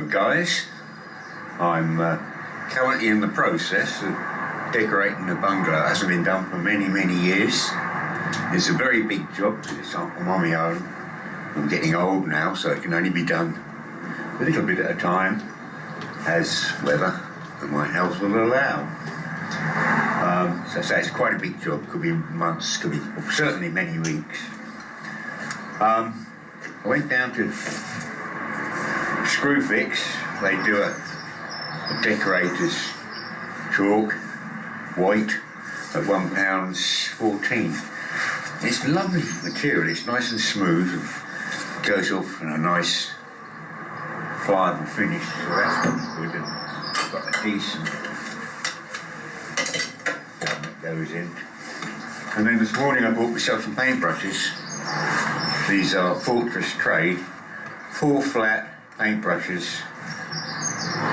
guys. I'm currently in the process of decorating the bungalow. It hasn't been done for many years. It's a very big job because it's on my own. I'm getting old now, so it can only be done a little bit at a time, as weather and my health will allow. So I say it's quite a big job. Could be months, could be certainly many weeks. I went down to Screwfix. They do a decorator's chalk, white, at £1.14. It's lovely material. It's nice and smooth. It goes off in a nice pliable finish. So that's good. And got a decent that goes in. And then this morning I bought myself some paintbrushes. These are Fortress Trade, 4 flat paintbrushes,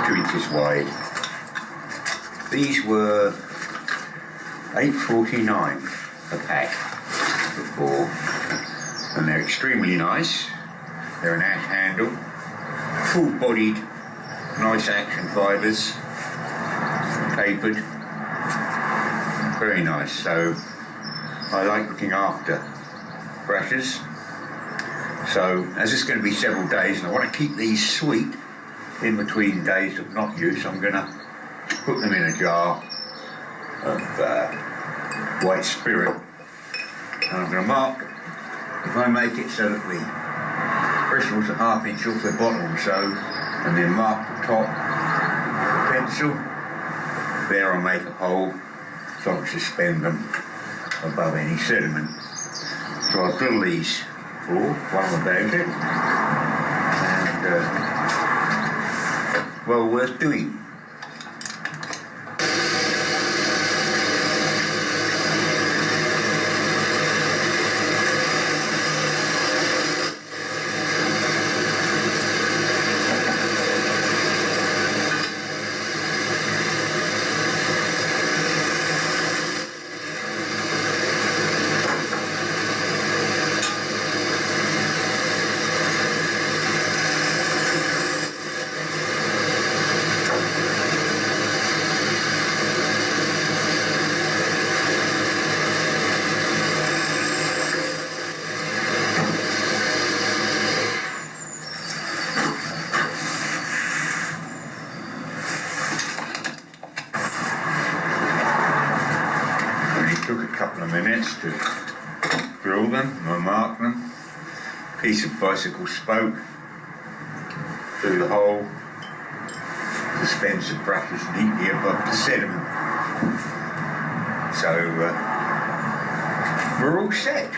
2 inches wide. These were £8.49 a pack for 4, and they're extremely nice. They're an ash handle, full-bodied, nice action fibres, papered, very nice. So I like looking after brushes. So as it's going to be several days, and I want to keep these sweet in between days of not use, I'm going to put them in a jar of white spirit, and I'm going to mark, if I make it so that the bristles are 1/2 inch off the bottom, so, and then mark the top with a pencil, there I'll make a hole so I can suspend them above any sediment. So I'll drill these 4 while I'm about it, and well worth doing. Took a couple of minutes to drill them and mark them. Piece of bicycle spoke through the hole, suspends the brushes neatly above the sediment. So we're all set.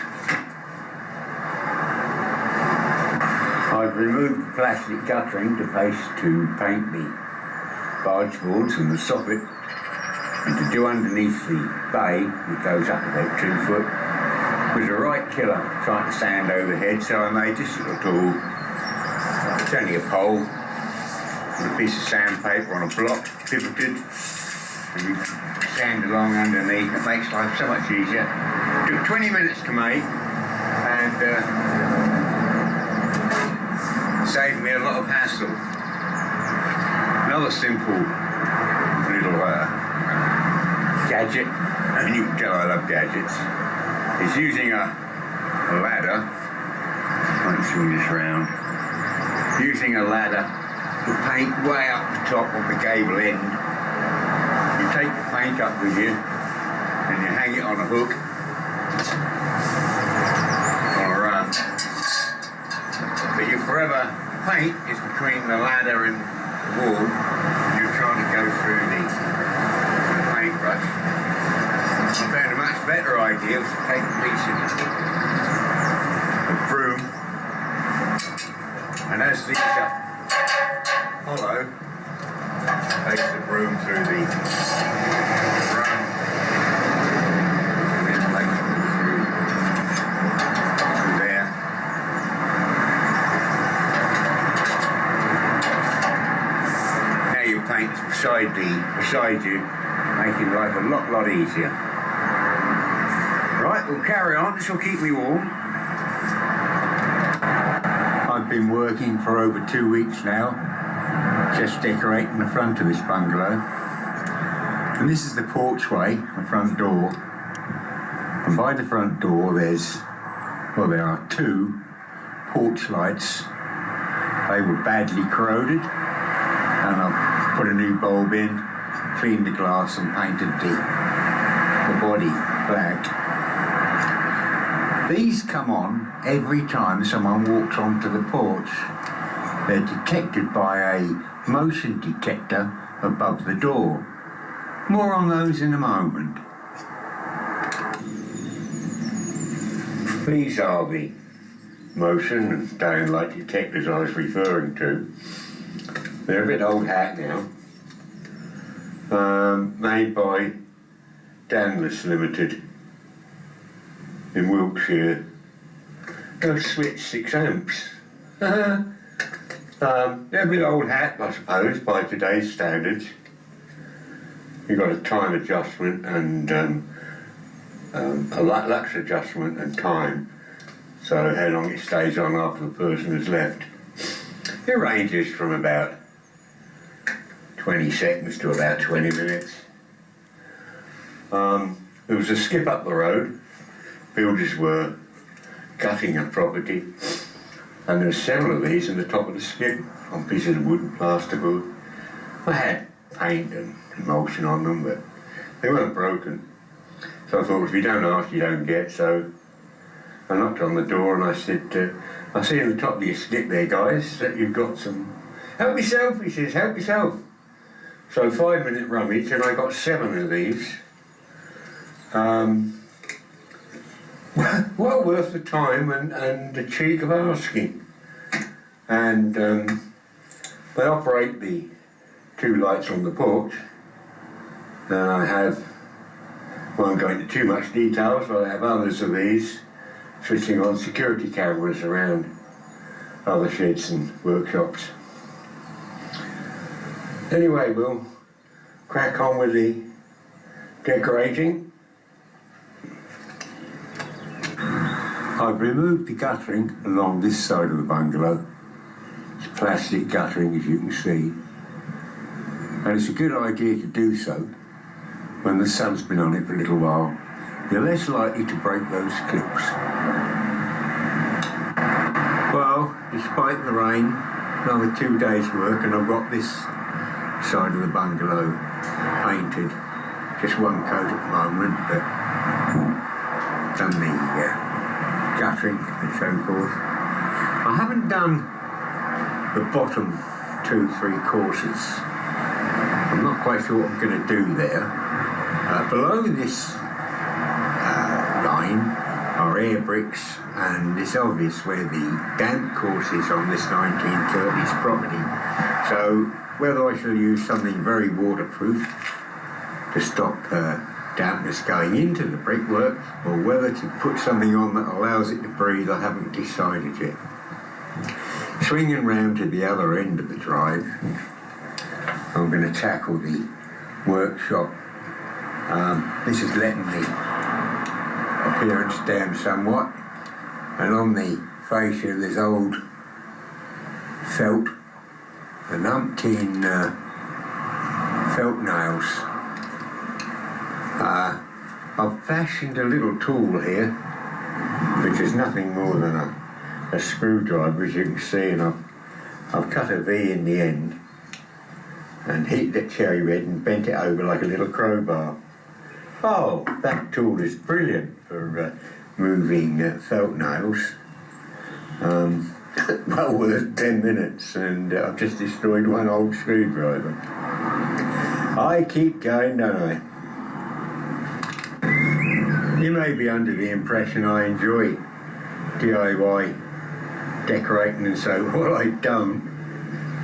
I've removed the plastic guttering to paint the barge boards and the soffit, and to do underneath the bay, it goes up about 2 foot, was a right killer trying to sand overhead, so I made this little tool. It's only a pole with a piece of sandpaper on a block, pivoted, and you sand along underneath. It makes life so much easier. It took 20 minutes to make, and saved me a lot of hassle. Another simple little gadget, and you can tell I love gadgets, is using a ladder. I can swing this round. Using a ladder to paint way up the top of the gable end. You take the paint up with you and you hang it on a hook on a run. But your forever paint is between the ladder and the wall, and you're trying to go through the paintbrush. I found a much better idea was to take a piece of broom, and as these are hollow, take the broom through the run, and then take it through there. Now your paint's beside you, making life a lot easier. Right, we'll carry on. This will keep me warm. I've been working for over 2 weeks now. Just decorating the front of this bungalow. And this is the porchway, the front door. And by the front door there are two porch lights. They were badly corroded, and I've put a new bulb in, cleaned the glass and painted the body black. These come on every time someone walks onto the porch. They're detected by a motion detector above the door. More on those in a moment. These are the motion and downlight detectors I was referring to. They're a bit old hat now. Made by Danless Limited in Wiltshire. They'll switch 6 amps. They're a bit old hat, I suppose, by today's standards. You've got a time adjustment and a lux adjustment and time, so how long it stays on after the person has left. It ranges from about 20 seconds to about 20 minutes. There was a skip up the road. Builders were cutting a property, and there were several of these in the top of the skip on pieces of wood and plasterboard. I had paint and emulsion on them, but they weren't broken. So I thought, if you don't ask, you don't get. So I knocked on the door and I said, I see in the top of your skip there, guys, that you've got some... Help yourself, he says, help yourself. So 5-minute rummage, and I got 7 of these. Well worth the time and the cheek of asking. And they operate the 2 lights on the porch. And I have, won't go into too much details, but I have others of these switching on security cameras around other sheds and workshops. Anyway, we'll crack on with the decorating. I've removed the guttering along this side of the bungalow. It's plastic guttering, as you can see. And it's a good idea to do so when the sun's been on it for a little while. You're less likely to break those clips. Well, despite the rain, another 2 days work, and I've got this side of the bungalow painted. Just 1 coat at the moment, but done the guttering and so forth. I haven't done the bottom 2-3 courses. I'm not quite sure what I'm going to do there. Below this line are air bricks, and it's obvious where the damp course is on this 1930s property. So whether I shall use something very waterproof to stop dampness going into the brickwork, or whether to put something on that allows it to breathe, I haven't decided yet. Swinging round to the other end of the drive, I'm going to tackle the workshop. This is letting the appearance down somewhat, and on the fascia there's old felt and umpteen felt nails. I've fashioned a little tool here, which is nothing more than a screwdriver, as you can see, and I've cut a V in the end and heated it cherry red and bent it over like a little crowbar. Oh, that tool is brilliant for moving felt nails. Well worth 10 minutes, and I've just destroyed 1 old screwdriver. I keep going, don't I? You may be under the impression I enjoy DIY decorating and so. Well, I don't.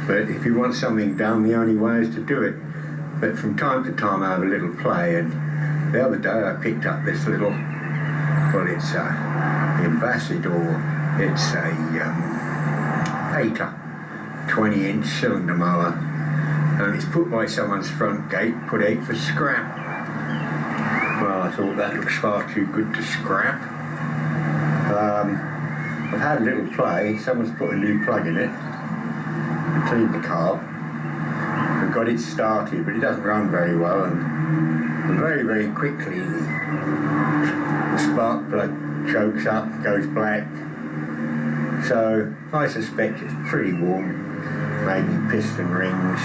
But if you want something done, the only way is to do it. But from time to time I have a little play, and the other day I picked up this little, well, it's Ambassador, it's a Hater 20-inch cylinder mower, and it's put by someone's front gate, put out for scrap. Well, I thought that looks far too good to scrap. I've had a little play, someone's put a new plug in it, cleaned the carb, got it started, but it doesn't run very well, and very, very quickly the spark plug chokes up, goes black. So I suspect it's pretty warm. Maybe piston rings,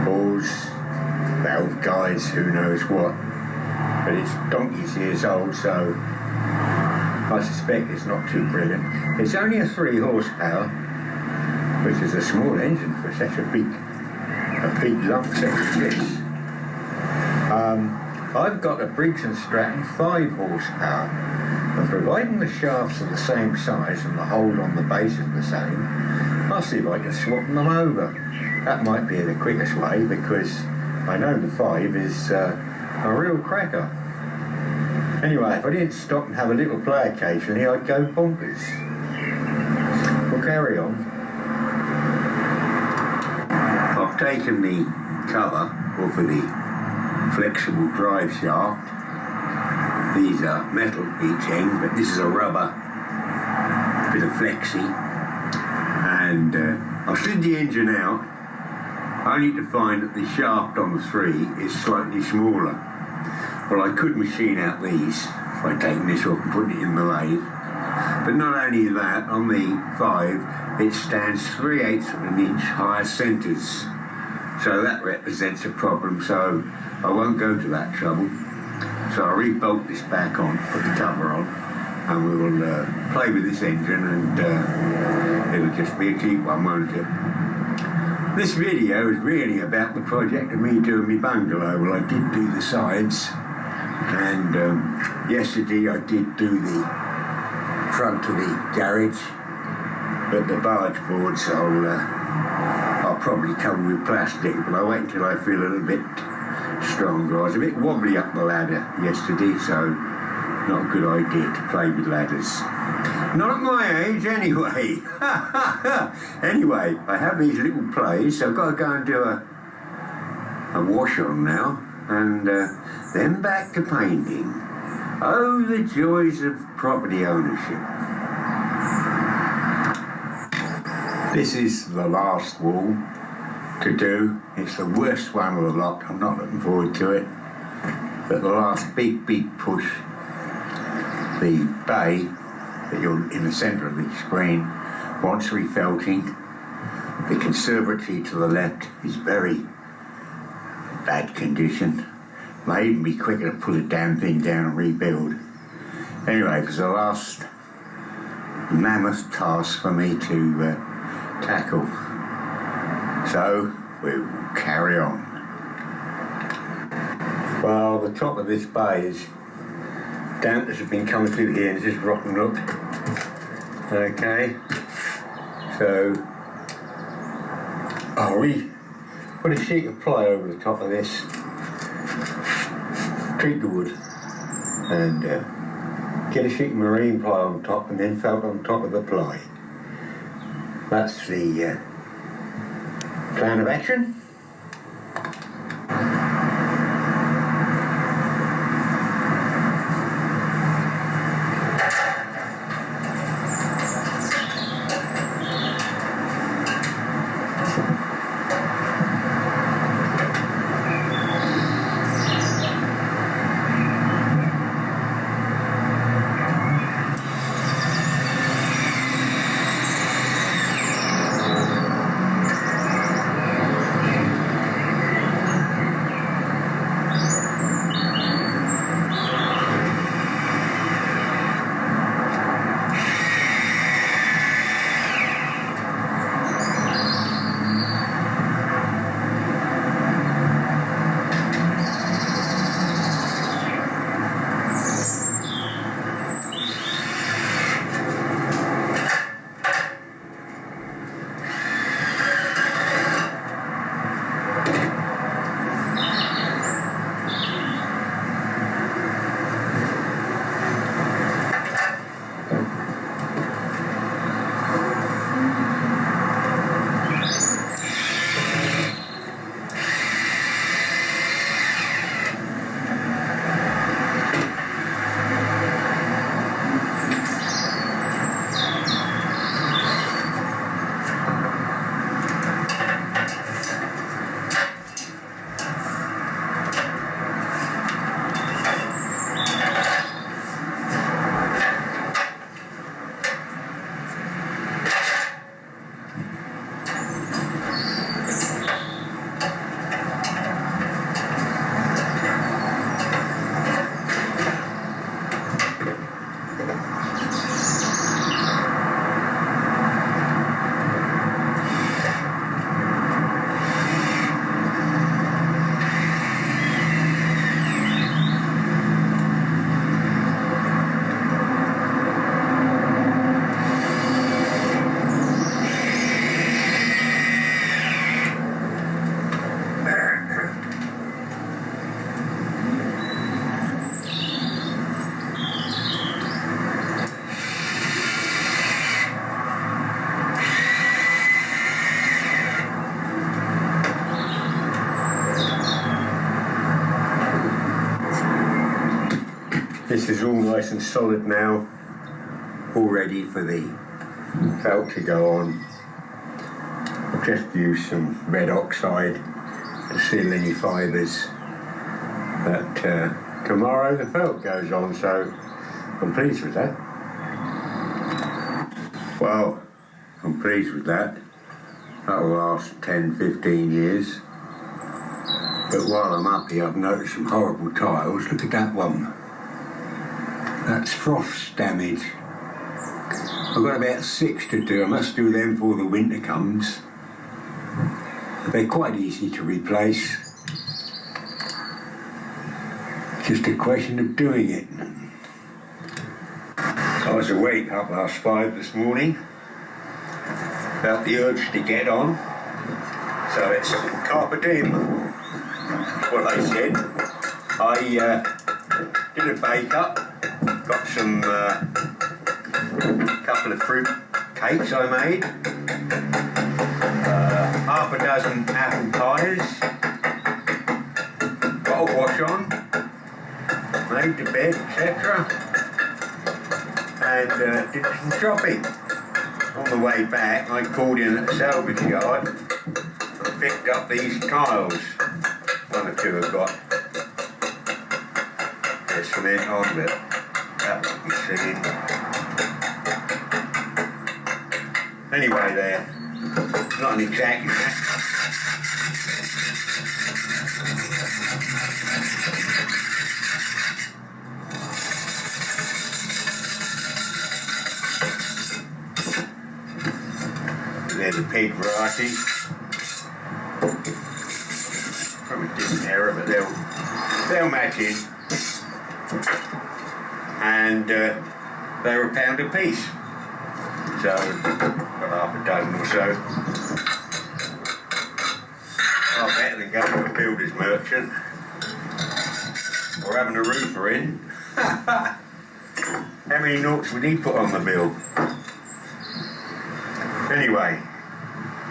balls, valve guides, who knows what. But it's donkey's years old, so I suspect it's not too brilliant. It's only a 3 horsepower, which is a small engine for such a big lump set as this. I've got a Briggs & Stratton 5 horsepower, and providing the shafts are the same size and the hold on the base is the same, I'll see if I can swap them over. That might be the quickest way, because I know the 5 is a real cracker. Anyway, if I didn't stop and have a little play occasionally, I'd go bonkers. We'll carry on. I've taken the cover off of the flexible drive shaft. These are metal each end, but this is a rubber bit of flexi. And I've slid the engine out, only to find that the shaft on the 3 is slightly smaller. Well, I could machine out these by taking this off and putting it in the lathe. But not only that, on the 5, it stands 3/8 of an inch higher centres. So that represents a problem, so I won't go to that trouble. So I'll re-bolt this back on, put the cover on, and we will play with this engine, and it'll just be a cheap one, won't it? This video is really about the project of me doing my bungalow. Well, I did do the sides, and yesterday I did do the front of the garage, but the barge boards I'll probably cover with plastic, but I'll wait until I feel a little bit stronger. I was a bit wobbly up the ladder yesterday, so not a good idea to play with ladders. Not at my age, anyway. Anyway, I have these little plays, so I've got to go and do a wash on now, and then back to painting. Oh, the joys of property ownership. This is the last wall to do. It's the worst one of the lot. I'm not looking forward to it. But the last big push, the bay that you're in the centre of the screen wants refelting. The conservatory to the left is very bad condition. May even be quicker to pull the damn thing down and rebuild. Anyway, it was the last mammoth task for me to tackle. So we'll carry on. Well, the top of this bay is damp as has been coming through here, and it's just rotten look. Okay, so I'll put a sheet of ply over the top of this, treat the wood, and get a sheet of marine ply on top, and then felt on top of the ply. That's the plan of action. This is all nice and solid now, all ready for the felt to go on. I've just used some red oxide to seal any fibres, but tomorrow the felt goes on, so I'm pleased with that. Well, I'm pleased with that. That'll last 10-15 years. But while I'm up here, I've noticed some horrible tiles. Look at that one. That's frost damage. I've got about 6 to do. I must do them before the winter comes. They're quite easy to replace. Just a question of doing it. I was awake 5:30 this morning. Felt the urge to get on. So it's carpe diem. What they said. I did a bake up. Got some couple of fruit cakes I made. Half a dozen apple pies. Got a wash on. Made the bed, etc. And did some shopping. On the way back, I called in at the salvage yard and picked up these tiles. 1 or 2 have got their cement on, but that won't be seen. Anyway, they're not an exact match. They're the peg variety. From a different era, but they'll match in. And they're £1 a piece. So, got half a dozen or so. Far better than going to a builder's merchant. Or having a roofer in. How many noughts would he put on the bill? Anyway,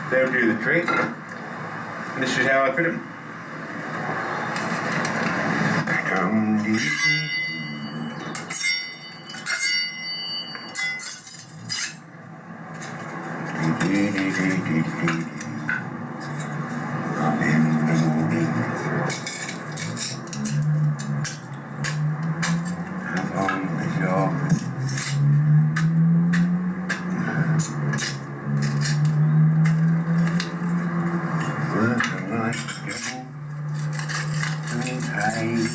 they'll do the trick. And this is how I put them. Up in the morning. Have on the job. Working like a devil. And paid.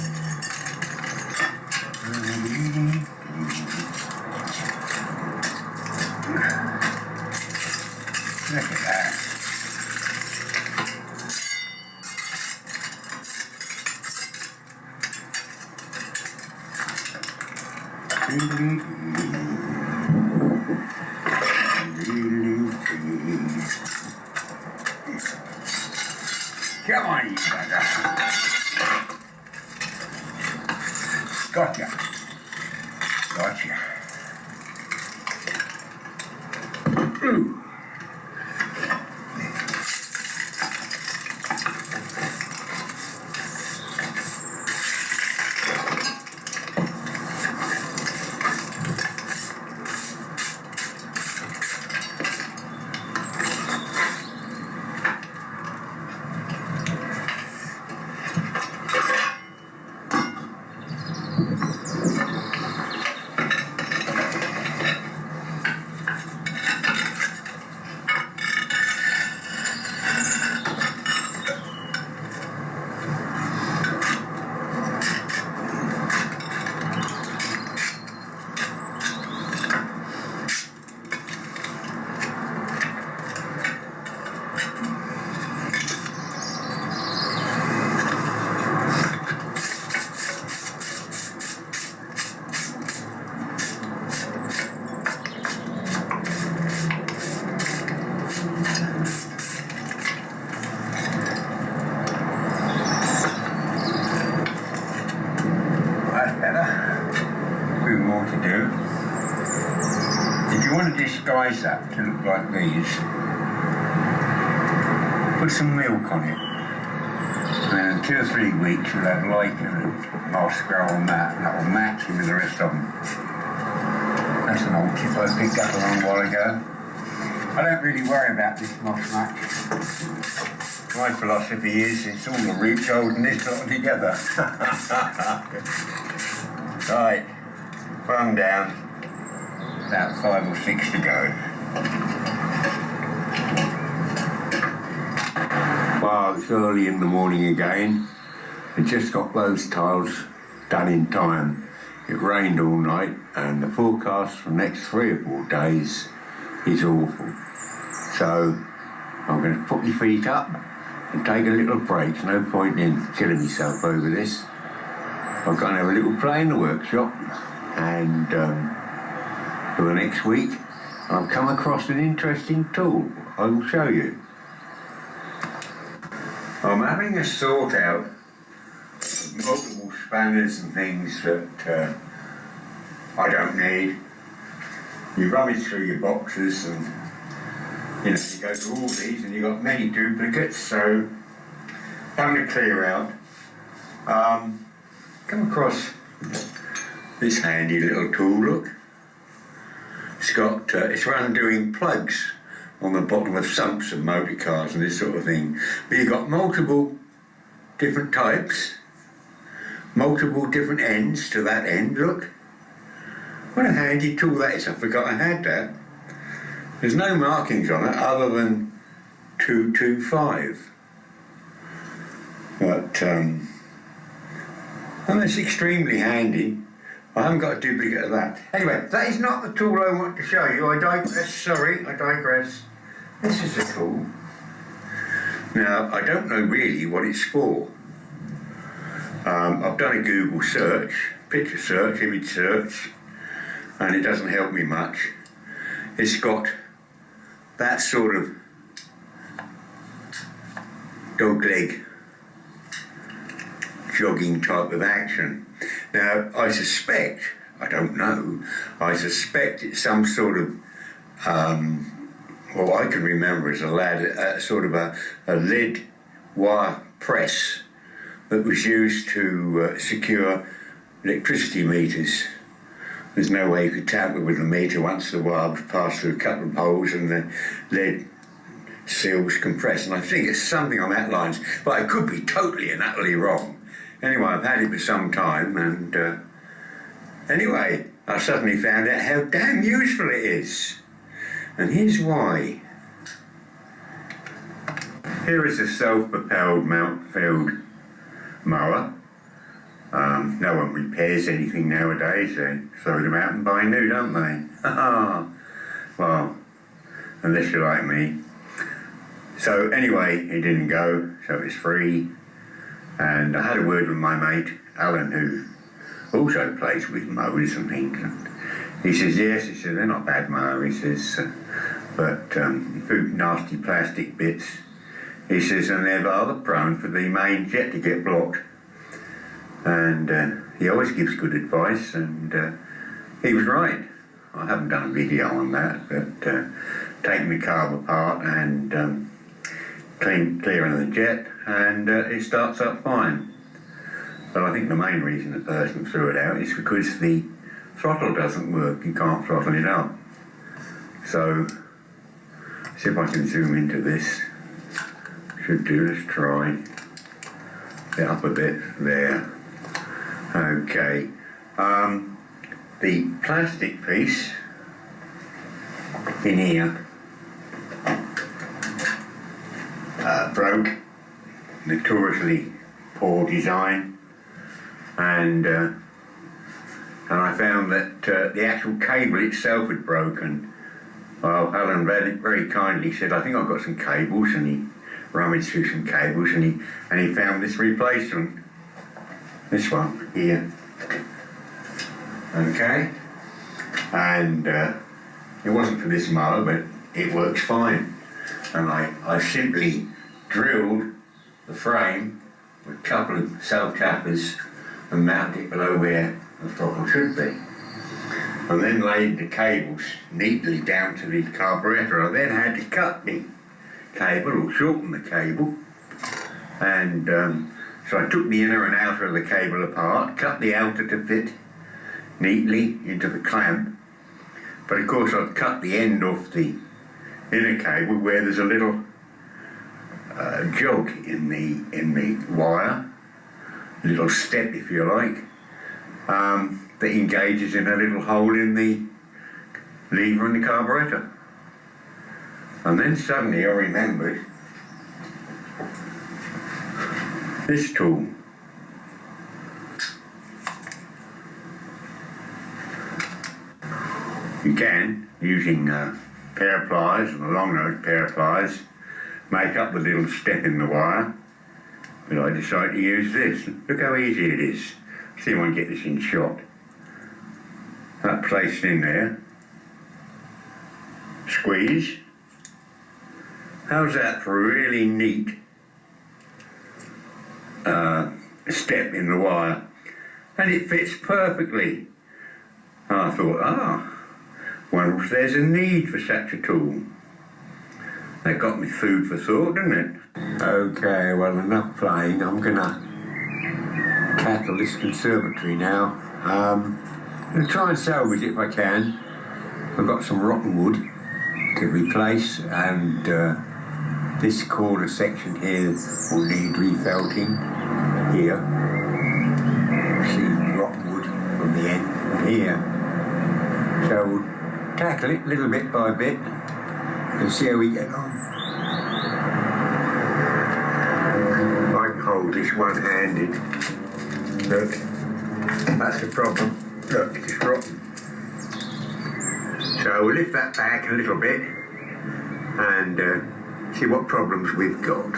Look at that. Come on, you bugger. Gotcha. Gotcha. Ooh. Disguise that to look like these. Put some milk on it and 2 or 3 weeks we'll have lichen and moss grow on that, and that will match with the rest of them. That's an old tip I picked up a long while ago. I don't really worry about this moss much. My philosophy is it's all the roots holding this lot together. Right, one down, about 5 or 6 to go. Well, it's early in the morning again. I just got those tiles done in time. It rained all night and the forecast for the next 3 or 4 days is awful. So I'm going to put my feet up and take a little break. There's no point in killing myself over this. I'm going to have a little play in the workshop, and for the next week I've come across an interesting tool. I will show you. I'm having a sort out multiple spanners and things that I don't need. You rummage through your boxes and you go through all these and you've got many duplicates, so having to clear out. Come across this handy little tool, look. It's for undoing plugs on the bottom of sumps of motor cars and this sort of thing. But you've got multiple different types, multiple different ends to that end, look. What a handy tool that is. I forgot I had that. There's no markings on it other than 225. But, and it's extremely handy. I haven't got a duplicate of that. Anyway, that is not the tool I want to show you. I digress, sorry, I digress. This is the tool. Now, I don't know really what it's for. I've done a Google search, picture search, image search, and it doesn't help me much. It's got that sort of dog leg jogging type of action. Now, I suspect, I don't know, I suspect it's some sort of, well, I can remember as a lad, sort of a lead wire press that was used to secure electricity meters. There's no way you could tamper with the meter once the wire was passed through a couple of holes and the lead seal was compressed. And I think it's something on that lines, but I could be totally and utterly wrong. Anyway, I've had it for some time, and anyway, I suddenly found out how damn useful it is. And here's why. Here is a self-propelled mount field mower. No one repairs anything nowadays. They throw them out and buy new, don't they? Well, unless you're like me. So anyway, it didn't go, so it's free. And I had a word with my mate, Alan, who also plays with mowers and things. And he says, yes, he says, they're not bad mower, he says, but food nasty plastic bits. He says, and they're rather prone for the main jet to get blocked. And he always gives good advice, and he was right. I haven't done a video on that, but taking the carb apart and clearing the jet, and it starts up fine. But I think the main reason the person threw it out is because the throttle doesn't work. You can't throttle it up. So, see if I can zoom into this. Should do, let's try. Get up a bit, there. Okay. The plastic piece in here broke. Notoriously poor design, and I found that the actual cable itself had broken. Well, Alan very kindly said, I think I've got some cables, and he rummaged through some cables, and he found this replacement. This one here. Okay, and it wasn't for this mower, but it works fine. And I simply drilled the frame with a couple of self-tappers and mounted it below where the throttle should be. And then laid the cables neatly down to the carburettor. I then had to cut the cable or shorten the cable and So I took the inner and outer of the cable apart, cut the outer to fit neatly into the clamp, but of course I've cut the end off the inner cable where there's a little jog in the wire, a little step if you like, that engages in a little hole in the lever in the carburettor. And then suddenly I remembered this tool. You can, using a pair of pliers, and a long nose pair of pliers, make up the little step in the wire, but I decided to use this. Look how easy it is. See if I can get this in shot. That placed in there. Squeeze. How's that for a really neat step in the wire? And it fits perfectly. I thought, wonder if there's a need for such a tool. That got me food for thought, didn't it? Okay, well, enough playing. I'm gonna tackle this conservatory now. I'm gonna try and salvage it if I can. I've got some rotten wood to replace, and this corner section here will need refelting here. See rotten wood from the end here. So we'll tackle it little bit by bit and see how we get on. I can hold this one-handed. Look, that's the problem. Look, it's rotten. So we'll lift that back a little bit and see what problems we've got.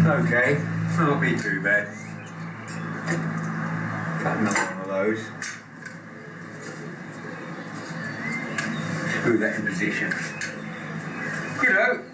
Okay, not be too bad. Cut another one of those. Screw that in position. You know.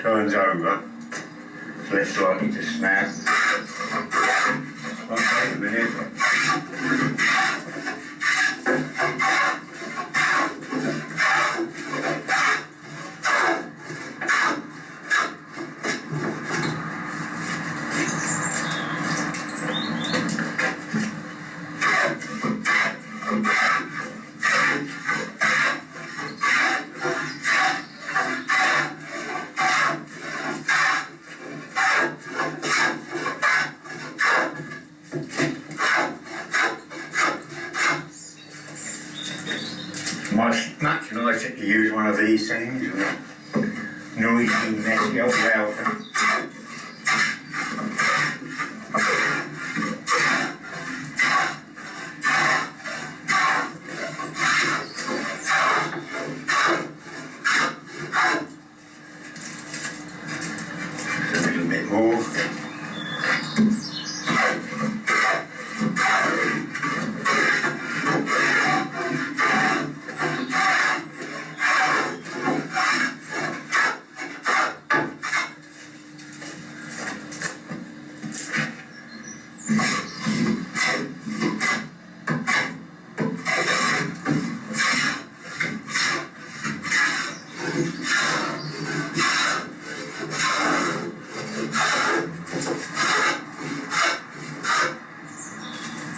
turns over, it's less likely to snap. Might take a minute. Much nicer to use one of these things with a noisy, messy old router. A little bit more.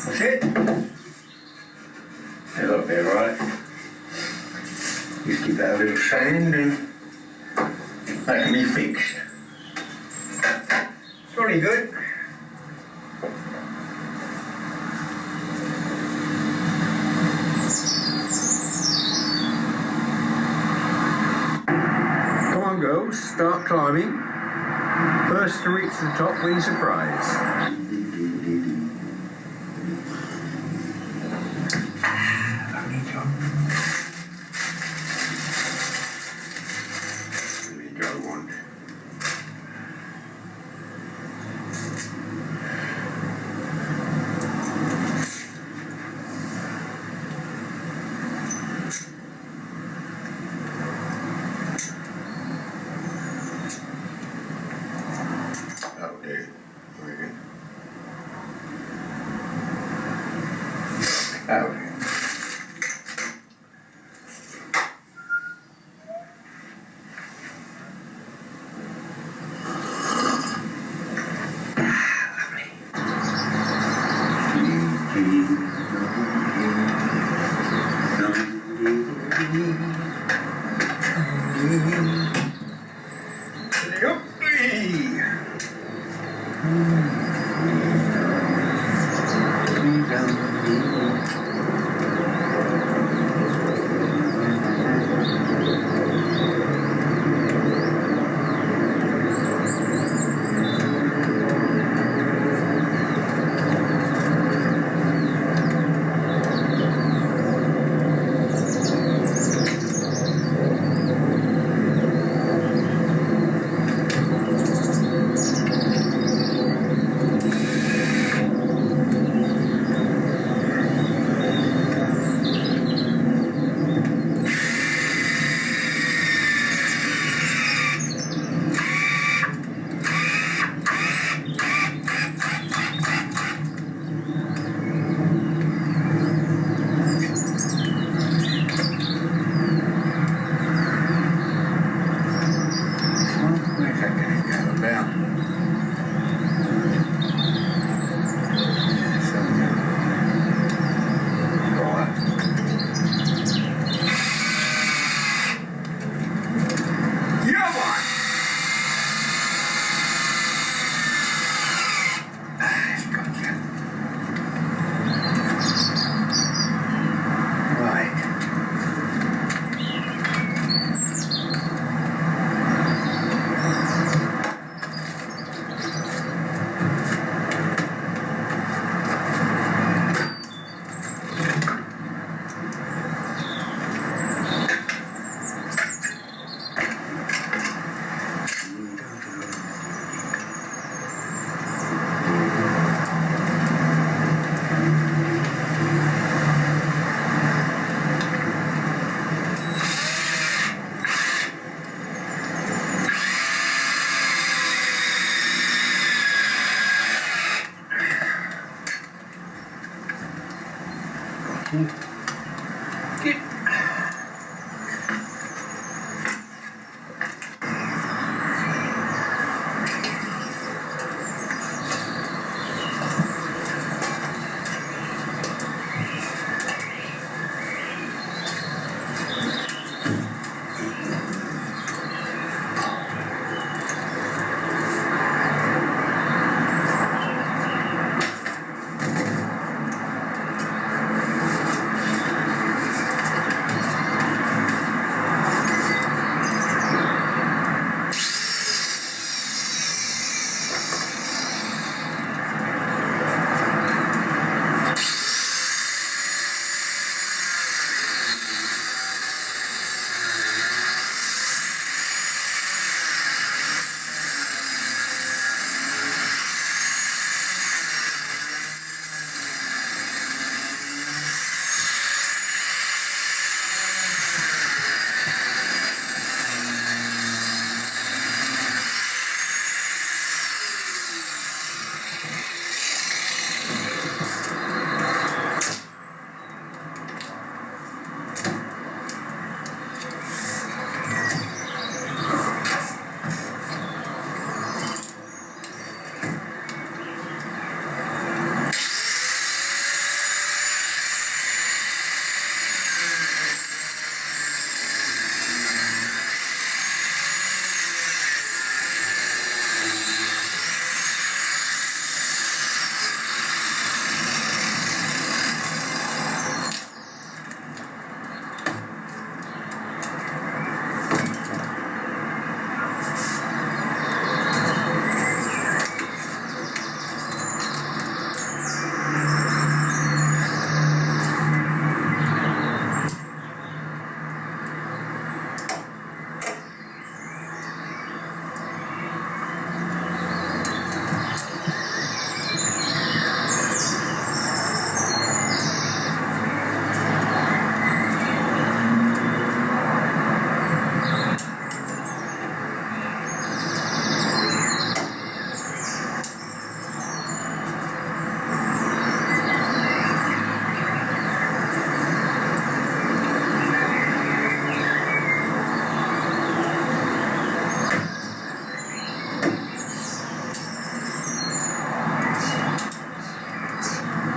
That's it. That'll be alright. Just give that a little sand and that can be fixed. It's really good. Come on girls, start climbing. First to reach the top wins a prize. Out.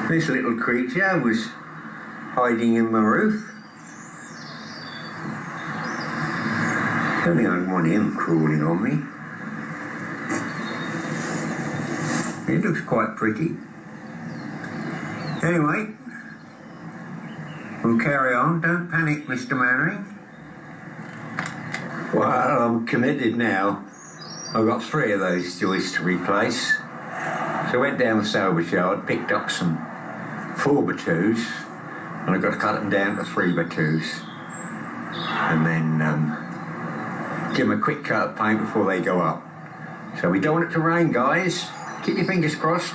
This little creature was hiding in my roof. Don't think I'd want him crawling on me. It looks quite pretty. Anyway, we'll carry on. Don't panic, Mr. Mannering. Well, I'm committed now. I've got 3 of those joists to replace. So I went down the salvage yard, picked up some 4x2s, and I've got to cut them down to 3x2s. And then give them a quick coat of paint before they go up. So we don't want it to rain, guys. Keep your fingers crossed.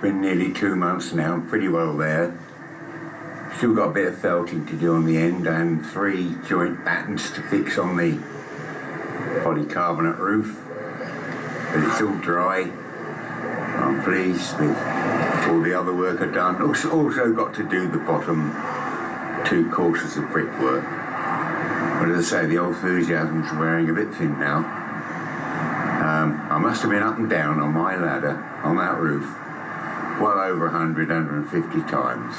been nearly 2 months now, I'm pretty well there. Still got a bit of felting to do on the end and 3 joint battens to fix on the polycarbonate roof. But it's all dry. I'm pleased with all the other work I've done. Also got to do the bottom 2 courses of brickwork. But as I say, the old enthusiasm's wearing a bit thin now. I must have been up and down on my ladder on that roof well over 100, 150 times.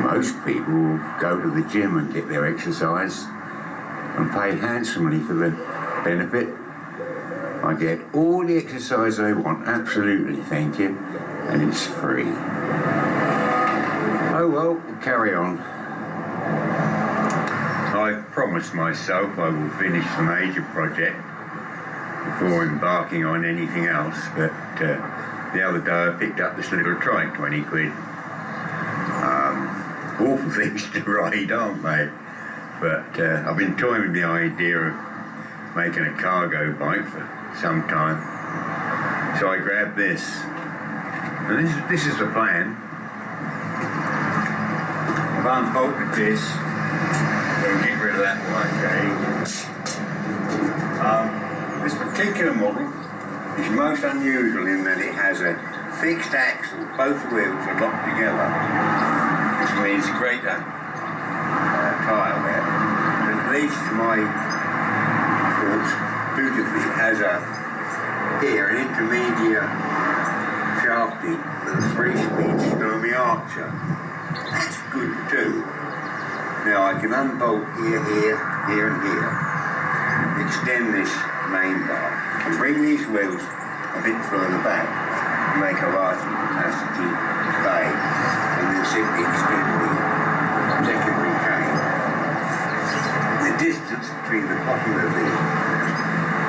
Most people will go to the gym and get their exercise and pay handsomely for the benefit. I get all the exercise I want, absolutely, thank you, and it's free. Oh well, we'll carry on. I promised myself I will finish the major project before embarking on anything else, but the other day I picked up this little trike, 20 quid. Awful things to ride, aren't they? But I've been toying with the idea of making a cargo bike for some time. So I grabbed this. And this is the plan. I've unbolted this. We'll get rid of that one, okay. This particular model is most unusual in that it has a fixed axle, both wheels are locked together, which means greater tyre wear. But at least to my thoughts, beautifully, it has here an intermediate shafty with a 3-speed Stormy Archer. That's good too. Now I can unbolt here, and here, extend this main bar, and bring these wheels a bit further back and make a larger capacity bay, and then simply extend the secondary chain. The distance between the bottom of the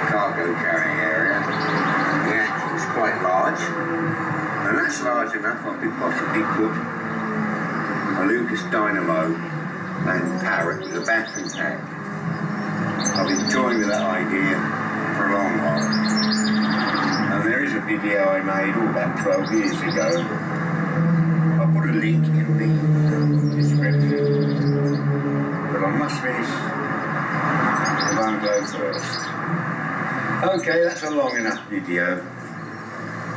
cargo carrying area and the axle is quite large, and that's large enough I could possibly put a Lucas Dynamo and Parrot with a battery pack. I've been toying with that idea for a long while. And there is a video I made about 12 years ago. I'll put a link in the description. But I must finish the bungalow first. Okay, that's a long enough video.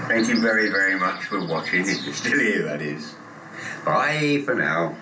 Thank you very, very much for watching, if you're still here, that is. Bye for now.